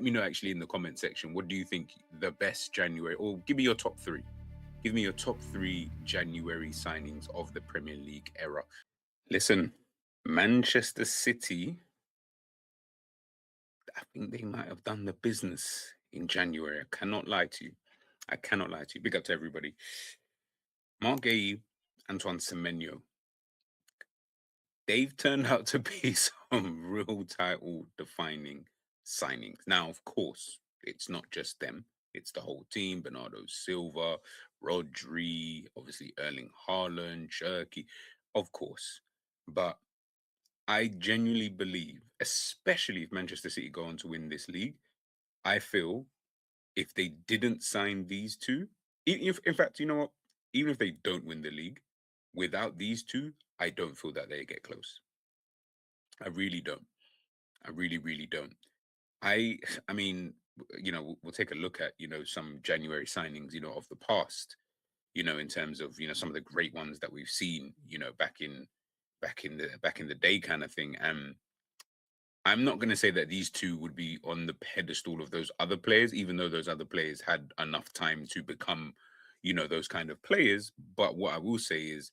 Let me know actually in the comment section, what do you think the best January, or give me your top three. Give me your top three January signings of the Premier League era. Listen, Manchester City, I think they might have done the business in January. I cannot lie to you. I cannot lie to you. Big up to everybody. Marc Guehi, Antoine Semenyo, they've turned out to be some real title defining signings. Now, of course, it's not just them, it's the whole team. Bernardo Silva, Rodri, obviously Erling Haaland, Cherky, of course. But I genuinely believe, especially if Manchester City go on to win this league, I feel if they didn't sign these two, if in fact, you know what, even if they don't win the league, without these two, I don't feel that they get close. I really don't. I really, really don't. I, I mean, we'll take a look at some January signings, of the past, in terms of some of the great ones that we've seen, back in the day, kind of thing. And I'm not going to say that these two would be on the pedestal of those other players, even though those other players had enough time to become, those kind of players. But what I will say is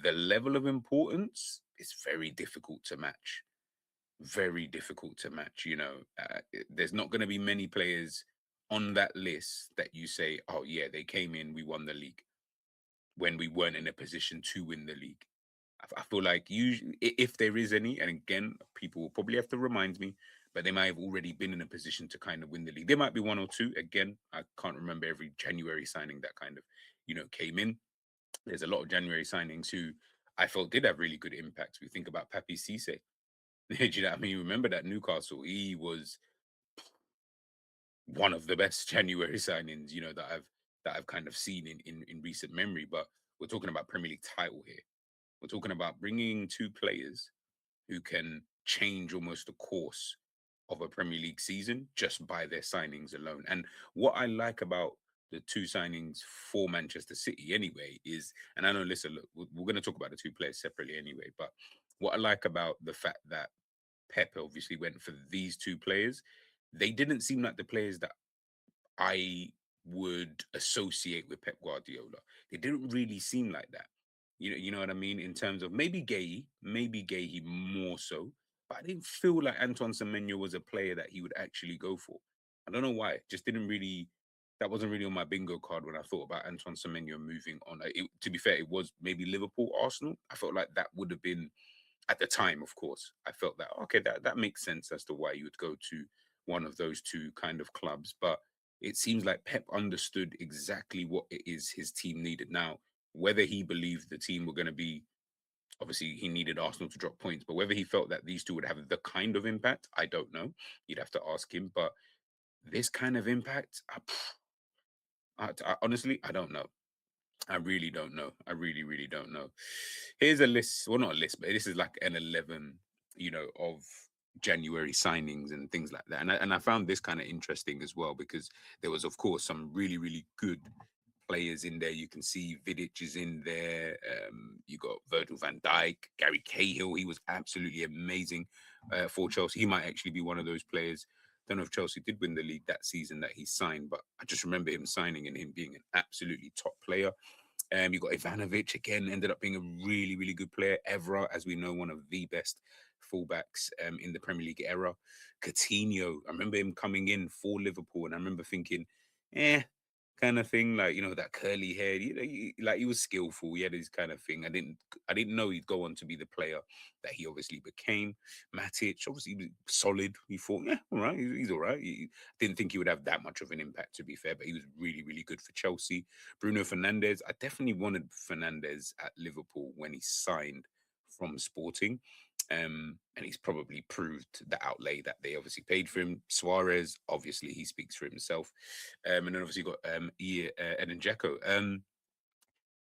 the level of importance is very difficult to match. Very difficult to match. There's not going to be many players on that list that you say, oh, yeah, they came in, we won the league when we weren't in a position to win the league. I feel like usually, if there is any, and again, people will probably have to remind me, but they might have already been in a position to kind of win the league. There might be one or two. Again, I can't remember every January signing that kind of, came in. There's a lot of January signings who I felt did have really good impacts. We think about Papi Cisse. Do you know what I mean? Remember that Newcastle? He was one of the best January signings, that I've kind of seen in recent memory. But we're talking about Premier League title here. We're talking about bringing two players who can change almost the course of a Premier League season just by their signings alone. And what I like about the two signings for Manchester City, anyway, is, and I know, listen, look, we're going to talk about the two players separately anyway, but what I like about the fact that Pep obviously went for these two players, they didn't seem like the players that I would associate with Pep Guardiola. They didn't really seem like that. You know what I mean? In terms of maybe Guehi more so, but I didn't feel like Antoine Semenyo was a player that he would actually go for. I don't know why. It just didn't really. That wasn't really on my bingo card when I thought about Antoine Semenyo moving on. To be fair, it was maybe Liverpool, Arsenal. I felt like that would have been at the time. Of course, I felt that okay, that makes sense as to why you would go to one of those two kind of clubs, but it seems like Pep understood exactly what it is his team needed. Now, whether he believed the team were going to be, obviously, he needed Arsenal to drop points, but whether he felt that these two would have the kind of impact, I don't know. You'd have to ask him. But this kind of impact, honestly, I don't know. I really don't know. I really, really don't know. Here's a list. Well, not a list, but this is like an 11, of January signings and things like that. And I found this kind of interesting as well because there was, of course, some really, really good players in there. You can see Vidic is in there. You got Virgil van Dijk, Gary Cahill. He was absolutely amazing for Chelsea. He might actually be one of those players. Don't know if Chelsea did win the league that season that he signed, but I just remember him signing and him being an absolutely top player. You got Ivanovic again, ended up being a really, really good player. Evra, as we know, one of the best fullbacks in the Premier League era. Coutinho, I remember him coming in for Liverpool, and I remember thinking, kind of thing, like that curly hair. Like he was skillful. He had his kind of thing. I didn't know he'd go on to be the player that he obviously became. Matic, obviously, he was solid. We thought, yeah, all right, he's all right. Didn't think he would have that much of an impact, to be fair, but he was really, really good for Chelsea. Bruno Fernandes, I definitely wanted Fernandes at Liverpool when he signed from Sporting. And he's probably proved the outlay that they obviously paid for him. Suarez, obviously, he speaks for himself. And then obviously got Eden Dzeko.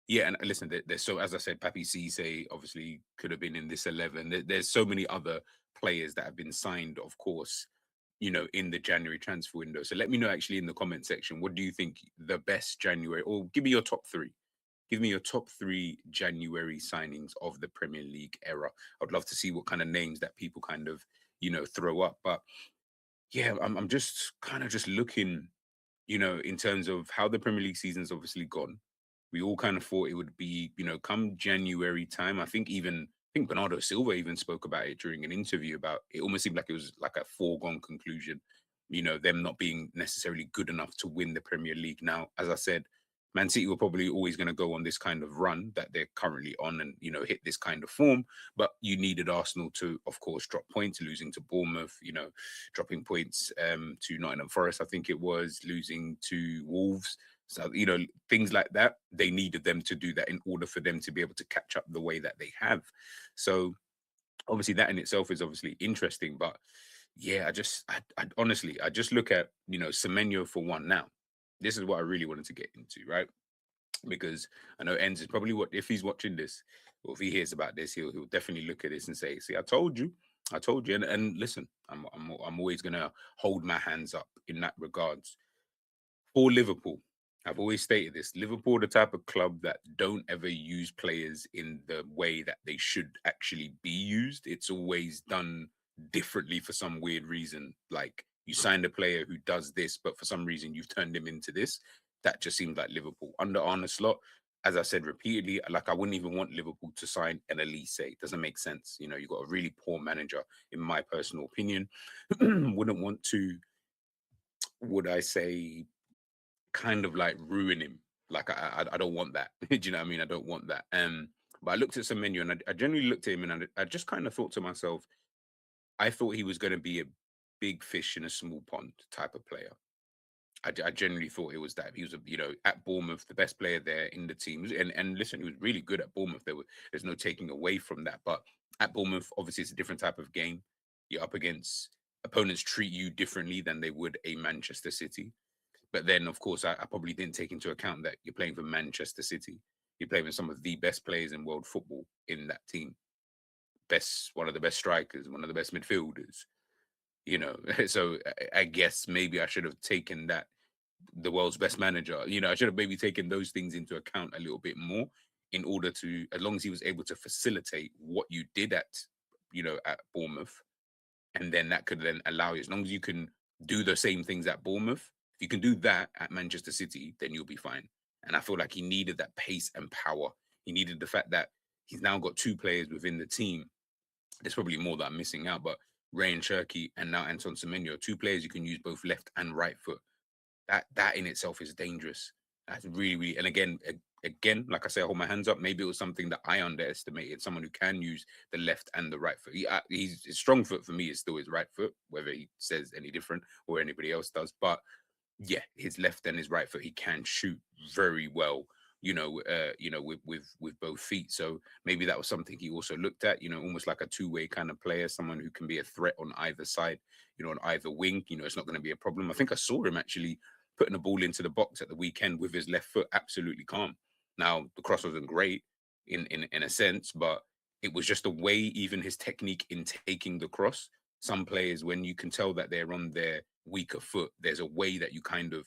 Yeah, and listen, there's so, as I said, Papi Cisse obviously could have been in this 11. There's so many other players that have been signed, of course, in the January transfer window. So let me know actually in the comment section, what do you think the best January, or give me your top three. Give me your top three January signings of the Premier League era. I'd love to see what kind of names that people kind of, throw up. But yeah, I'm just kind of just looking, in terms of how the Premier League season's obviously gone. We all kind of thought it would be, come January time. I think Bernardo Silva even spoke about it during an interview about it almost seemed like it was like a foregone conclusion, them not being necessarily good enough to win the Premier League. Now, as I said, Man City were probably always going to go on this kind of run that they're currently on and, hit this kind of form. But you needed Arsenal to, of course, drop points, losing to Bournemouth, dropping points to Nottingham Forest, I think it was, losing to Wolves. So, things like that, they needed them to do that in order for them to be able to catch up the way that they have. So, obviously, that in itself is obviously interesting. But yeah, I honestly, I just look at, Semenyo for one now. This is what I really wanted to get into, right? Because I know Enz is probably what if he's watching this, or if he hears about this, he'll definitely look at this and say, "See, I told you." And listen, I'm always gonna hold my hands up in that regards for Liverpool. I've always stated this: Liverpool, are the type of club that don't ever use players in the way that they should actually be used. It's always done differently for some weird reason. Like you signed a player who does this, but for some reason you've turned him into this. That just seems like Liverpool under Arne Slot. As I said repeatedly, like I wouldn't even want Liverpool to sign an Elise. It doesn't make sense. You've got a really poor manager, in my personal opinion. Wouldn't want to, would I say, kind of like ruin him. Like I don't want that. Do you know what I mean? I don't want that. But I looked at some menu and I generally looked at him and I just kind of thought to myself, I thought he was going to be a big fish in a small pond type of player. I genuinely thought it was that he was, at Bournemouth, the best player there in the team. And listen, he was really good at Bournemouth. There's no taking away from that. But at Bournemouth, obviously, it's a different type of game. You're up against opponents treat you differently than they would a Manchester City. But then, of course, I probably didn't take into account that you're playing for Manchester City. You're playing with some of the best players in world football in that team. One of the best strikers, one of the best midfielders. So I guess maybe I should have taken that the world's best manager. I should have maybe taken those things into account a little bit more in order to, as long as he was able to facilitate what you did at Bournemouth, and then that could then allow you, as long as you can do the same things at Bournemouth, if you can do that at Manchester City, then you'll be fine. And I feel like he needed that pace and power. He needed the fact that he's now got two players within the team. There's probably more that I'm missing out, but Ray and Cherky and now Anton Semenyo, two players you can use both left and right foot. That in itself is dangerous. That's really, really, and again, like I say, I hold my hands up. Maybe it was something that I underestimated. Someone who can use the left and the right foot. His strong foot for me is still his right foot, whether he says any different or anybody else does. But yeah, his left and his right foot, he can shoot very well. With both feet. So maybe that was something he also looked at. Almost like a two-way kind of player, someone who can be a threat on either side. On either wing. It's not going to be a problem. I think I saw him actually putting the ball into the box at the weekend with his left foot, absolutely calm. Now the cross wasn't great in a sense, but it was just a way, even his technique in taking the cross. Some players, when you can tell that they're on their weaker foot, there's a way that you kind of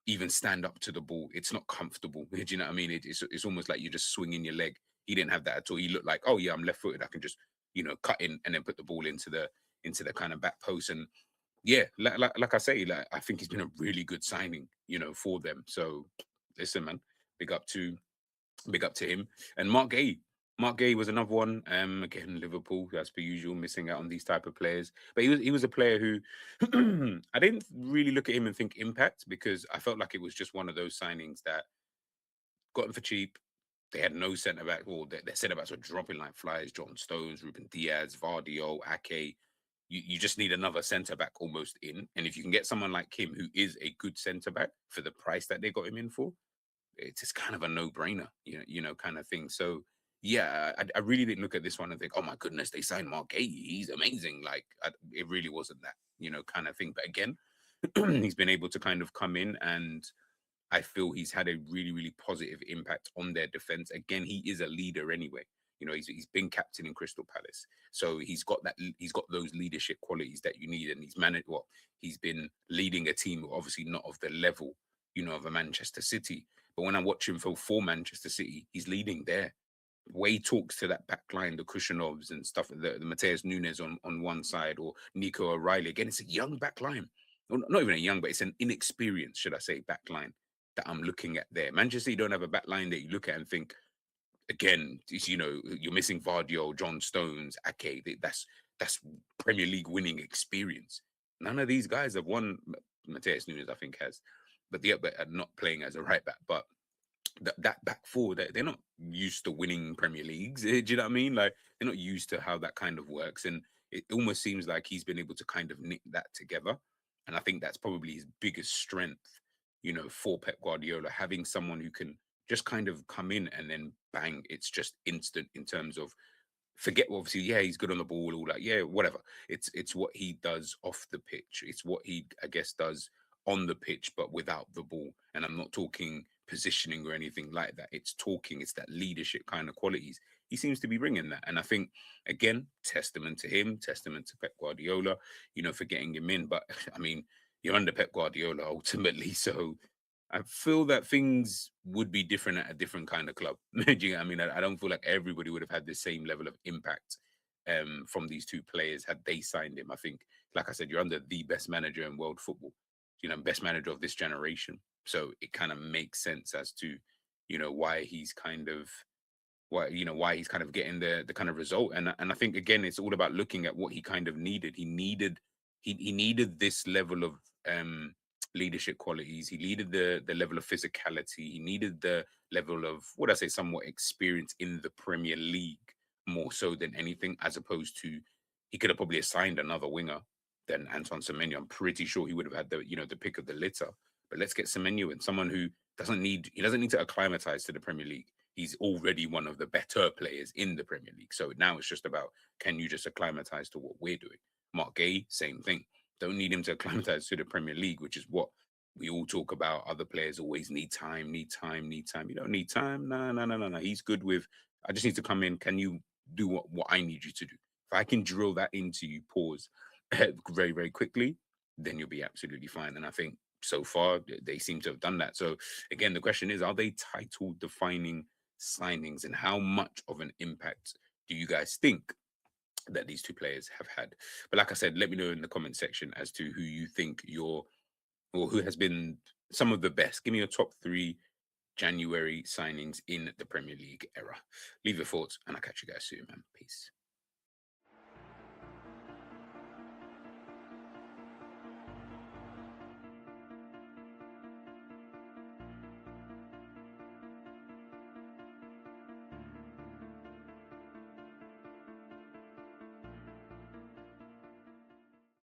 even stand up to the ball. It's not comfortable. Do you know what I mean? It's almost like you're just swinging your leg. He didn't have that at all. He looked like, oh yeah, I'm left footed. I can just cut in and then put the ball into the kind of back post. And yeah, like I say, like I think he's been a really good signing, for them. So listen, man, big up to big up to him. And Marc Guehi. Marc Guehi was another one. Again, Liverpool, as per usual, missing out on these type of players. But he was a player who I didn't really look at him and think impact, because I felt like it was just one of those signings that got him for cheap. They had no centre back, or their centre backs were dropping like flies. John Stones, Ruben Diaz, Vardio, Ake. You just need another centre back almost in. And if you can get someone like him who is a good centre back for the price that they got him in for, it's just kind of a no-brainer, kind of thing. So yeah, I really didn't look at this one and think, oh my goodness, they signed Mark Guehi, he's amazing. Like it really wasn't that, kind of thing. But again, he's been able to kind of come in, and I feel he's had a really, really positive impact on their defense. Again, he is a leader anyway. He's been captain in Crystal Palace, so he's got that. He's got those leadership qualities that you need, and he's managed. Well, he's been leading a team, obviously not of the level, of a Manchester City. But when I watch him for Manchester City, he's leading there. way he talks to that back line, the Kushanovs and stuff, the Mateus Nunes on one side, or Nico O'Reilly. Again, it's a young back line. Well, not even a young, but it's an inexperienced, should I say, back line that I'm looking at there. Manchester, you don't have a back line that you look at and think, again, you're missing Vardio, John Stones, Ake. That's Premier League winning experience. None of these guys have won. Mateus Nunes, I think, has, but but not playing as a right back. But that back four, they're not used to winning Premier Leagues. Do you know what I mean? Like, they're not used to how that kind of works, and it almost seems like he's been able to kind of knit that together. And I think that's probably his biggest strength, for Pep Guardiola, having someone who can just kind of come in and then bang, it's just instant in terms of, forget, obviously, yeah, he's good on the ball, all that, yeah, whatever. It's what he does off the pitch. It's what he, I guess, does on the pitch, but without the ball. And I'm not talking positioning or anything like that. It's that leadership kind of qualities. He seems to be bringing that, and I think, again, testament to him, testament to Pep Guardiola, for getting him in. But I mean, you're under Pep Guardiola ultimately, so I feel that things would be different at a different kind of club. Do you know what I mean? I don't feel like everybody would have had the same level of impact from these two players had they signed him. I think, like I said, you're under the best manager in world football, best manager of this generation. So it kind of makes sense as to, why he's kind of why he's kind of getting the kind of result. And I think, again, it's all about looking at what he kind of needed. He needed this level of um leadership qualities. He needed the level of physicality. He needed the level of, what I say, somewhat experience in the Premier League, more so than anything, as opposed to, he could have probably assigned another winger than Antoine Semenyo. I'm pretty sure he would have had the pick of the litter. But let's get Semenyo in, someone who doesn't need to acclimatize to the Premier League. He's already one of the better players in the Premier League. So now it's just about, can you just acclimatize to what we're doing? Marc Guehi, same thing. Don't need him to acclimatize to the Premier League, which is what we all talk about. Other players always need time, need time, need time. You don't need time. No, no, no, no, no. He's good with, I just need to come in. Can you do what I need you to do? If I can drill that into you, pause, very, very quickly, then you'll be absolutely fine. And I think so far they seem to have done that. So again, the question is, are they title defining signings, and how much of an impact do you guys think that these two players have had? But like I said, let me know in the comment section as to who you think or who has been some of the best. Give me your top 3 January signings in the Premier League era. Leave your thoughts, and I'll catch you guys soon, man. Peace.